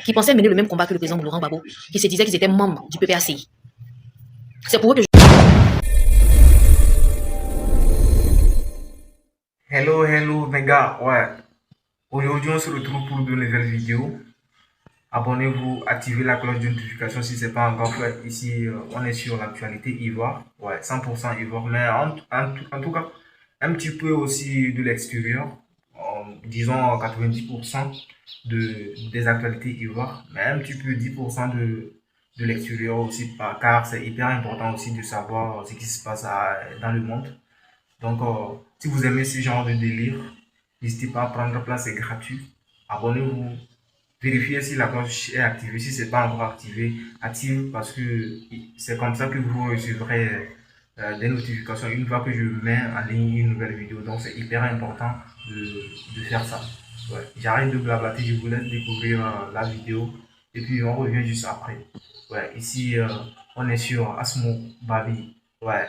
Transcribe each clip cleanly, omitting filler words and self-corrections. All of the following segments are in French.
qui pensaient mener le même combat que le président Laurent Gbagbo, qui se disaient qu'ils étaient membres du PPACI. C'est pour eux que Hello mes gars, ouais. Aujourd'hui on se retrouve pour de nouvelles vidéos. Abonnez-vous, activez la cloche de notification si ce n'est pas encore fait. Ici, on est sur l'actualité Ivoire. Ouais, 100% Ivoire, mais en tout cas, un petit peu aussi de l'extérieur. Disons 90% des actualités Ivoire, mais un petit peu 10% de l'extérieur aussi, car c'est hyper important aussi de savoir ce qui se passe dans le monde. Donc, si vous aimez ce genre de délire, n'hésitez pas à prendre place, c'est gratuit. Abonnez-vous. Vérifiez si la cloche est activée. Si ce n'est pas encore activé, active parce que c'est comme ça que vous recevrez des notifications une fois que je mets en ligne une nouvelle vidéo. Donc c'est hyper important de faire ça. Ouais. J'arrête de blablater, je vous laisse découvrir la vidéo et puis on revient juste après. Ouais. Ici, on est sur Asmo Babi. Ouais.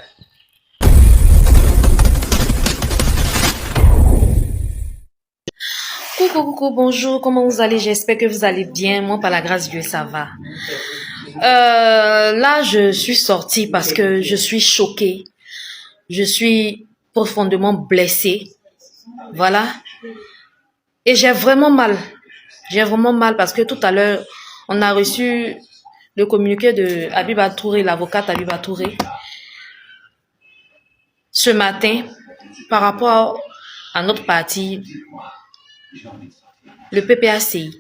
Coucou, bonjour, comment vous allez? J'espère que vous allez bien. Moi, par la grâce de Dieu, ça va. Là, je suis sortie parce que je suis choquée. Je suis profondément blessée. Voilà. Et j'ai vraiment mal. J'ai vraiment mal parce que tout à l'heure, on a reçu le communiqué de Habiba Touré, l'avocate Habiba Touré, ce matin, par rapport à notre parti, le PPACI.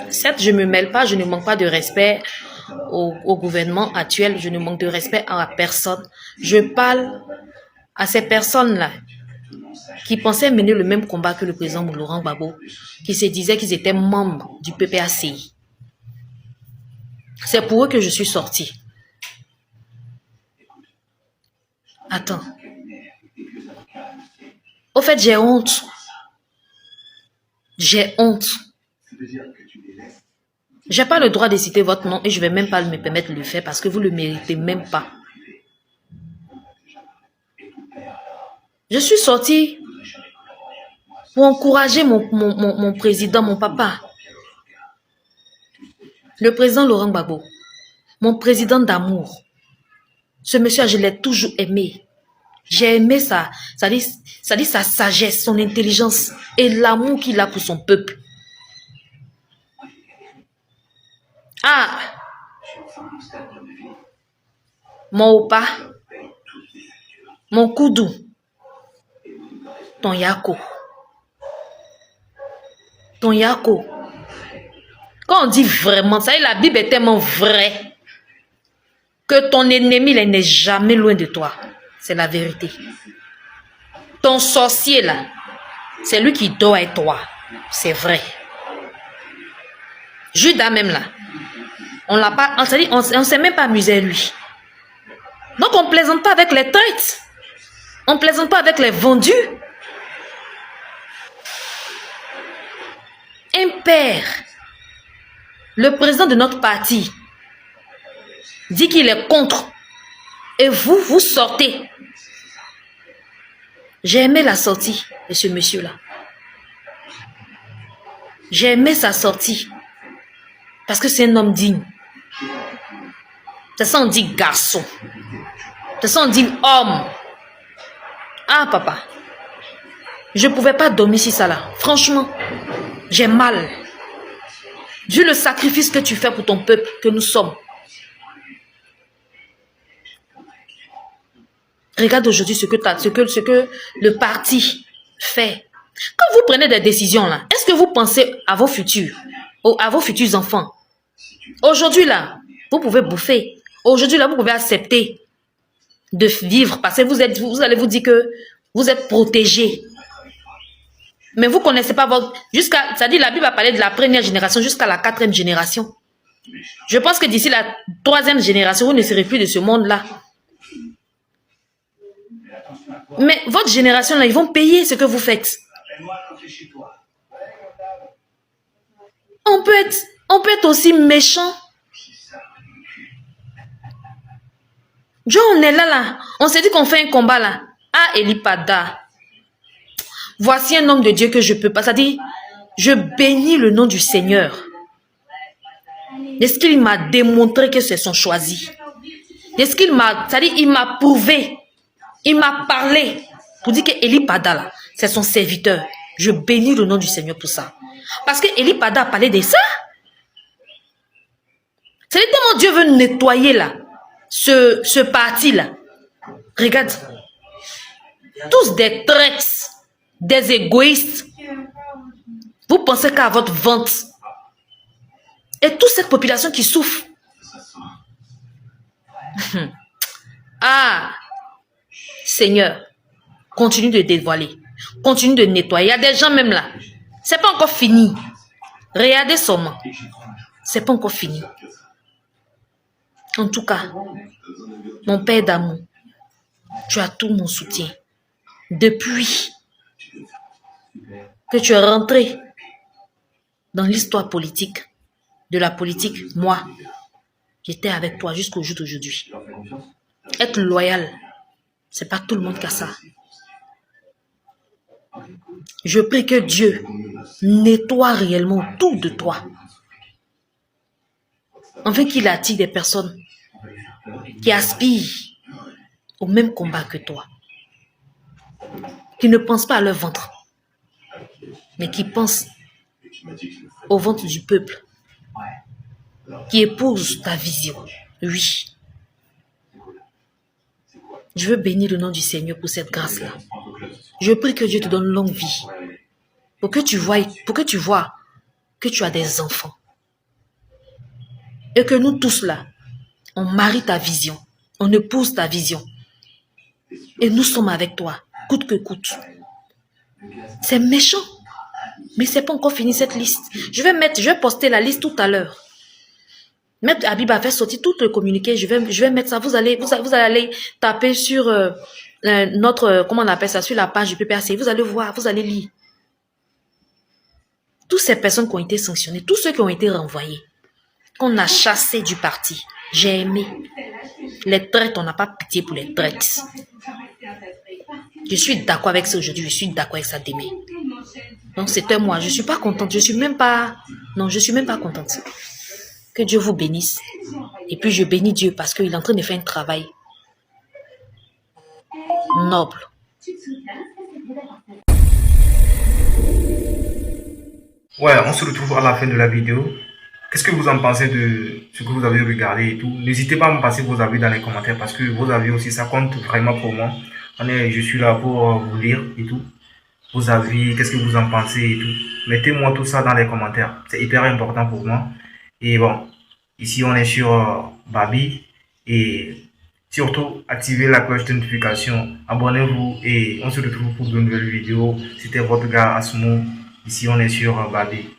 Certes, je ne me mêle pas, je ne manque pas de respect au gouvernement actuel, je ne manque de respect à personne. Je parle à ces personnes-là qui pensaient mener le même combat que le président Laurent Gbagbo, qui se disaient qu'ils étaient membres du PPACI. C'est pour eux que je suis sortie. Attends. Au fait, j'ai honte. J'ai honte. J'ai pas le droit de citer votre nom et je vais même pas me permettre de le faire parce que vous le méritez même pas. Je suis sortie pour encourager mon président, mon papa. Le président Laurent Gbagbo. Mon président d'amour. Ce monsieur, je l'ai toujours aimé. J'ai aimé sa sagesse, son intelligence et l'amour qu'il a pour son peuple. Ah! Mon opa, mon koudou, ton yako. Ton yako. Quand on dit vraiment, ça y est, la Bible est tellement vraie que ton ennemi il n'est jamais loin de toi. C'est la vérité. Ton sorcier là, c'est lui qui dort avec toi. C'est vrai. Judas même là, on l'a pas, on s'est même pas amusé lui. Donc on plaisante pas avec les traites. On plaisante pas avec les vendus. Un père, le président de notre parti, dit qu'il est contre. Et vous sortez. J'ai aimé la sortie de ce monsieur-là. J'ai aimé sa sortie. Parce que c'est un homme digne. C'est ça on dit garçon. C'est ça on dit homme. Ah papa. Je ne pouvais pas dormir sur ça là. Franchement, j'ai mal. Vu le sacrifice que tu fais pour ton peuple que nous sommes. Regarde aujourd'hui ce que le parti fait. Quand vous prenez des décisions là, est-ce que vous pensez à vos futurs, à vos futurs enfants? Aujourd'hui là, vous pouvez bouffer. Aujourd'hui là, vous pouvez accepter de vivre parce que vous allez vous dire que vous êtes protégés. Mais vous ne connaissez pas votre... C'est-à-dire la Bible a parlé de la première génération jusqu'à la 4e génération. Je pense que d'ici la 3e génération, vous ne serez plus de ce monde-là. Mais votre génération, là, ils vont payer ce que vous faites. On peut être aussi méchant. Joe, on est là. On s'est dit qu'on fait un combat là. Ah, Elipada. Voici un homme de Dieu que je peux pas. C'est-à-dire, Je bénis le nom du Seigneur. Est-ce qu'il m'a démontré que c'est son choisi? Est-ce qu'il m'a, c'est-à-dire, il m'a prouvé, il m'a parlé pour dire que Eli Pada là, c'est son serviteur. Je bénis le nom du Seigneur pour ça. Parce que Eli Pada a parlé de ça. C'est tellement Dieu veut nettoyer là, ce parti là. Regarde, tous des traîtres, des égoïstes. Vous pensez qu'à votre vente. Et toute cette population qui souffre. Ah, Seigneur, continue de dévoiler. Continue de nettoyer. Il y a des gens même là. C'est pas encore fini. Regardez seulement. C'est pas encore fini. En tout cas, mon Père d'amour, tu as tout mon soutien. Depuis que tu es rentré dans l'histoire politique, de la politique, moi, j'étais avec toi jusqu'au jour d'aujourd'hui. Être loyal, c'est pas tout le monde qui a ça. Je prie que Dieu nettoie réellement tout de toi. Afin qu'il attire des personnes qui aspirent au même combat que toi. Qui ne pensent pas à leur ventre, mais qui pensent au ventre du peuple. Qui épousent ta vision. Oui. Je veux bénir le nom du Seigneur pour cette grâce-là. Je prie que Dieu te donne longue vie. Pour que tu vois que tu as des enfants. Et que nous tous là, on marie ta vision. On épouse ta vision. Et nous sommes avec toi, coûte que coûte. C'est méchant. Mais c'est pas encore fini cette liste. Je vais poster la liste tout à l'heure. Maître Habib a fait sortir tout le communiqué. Je vais mettre ça. Vous allez aller taper sur notre, comment on appelle ça, sur la page du PPAC. Vous allez voir, vous allez lire. Toutes ces personnes qui ont été sanctionnées, tous ceux qui ont été renvoyés, qu'on a chassés du parti. J'ai aimé. Les traites, on n'a pas pitié pour les traites. Je suis d'accord avec ça aujourd'hui, je suis d'accord avec ça demain. Donc c'était moi, je ne suis pas contente, je suis même pas contente. Que Dieu vous bénisse. Et puis je bénis Dieu parce qu'il est en train de faire un travail noble. Ouais, on se retrouve à la fin de la vidéo. Qu'est-ce que vous en pensez de ce que vous avez regardé et tout? N'hésitez pas à me passer vos avis dans les commentaires parce que vos avis aussi, ça compte vraiment pour moi. Je suis là pour vous lire et tout. Vos avis, qu'est-ce que vous en pensez et tout. Mettez-moi tout ça dans les commentaires. C'est hyper important pour moi. Et bon, ici on est sur Babi. Et surtout, activez la cloche de notification. Abonnez-vous et on se retrouve pour de nouvelles vidéos. C'était votre gars Asmo. Ici on est sur Babi.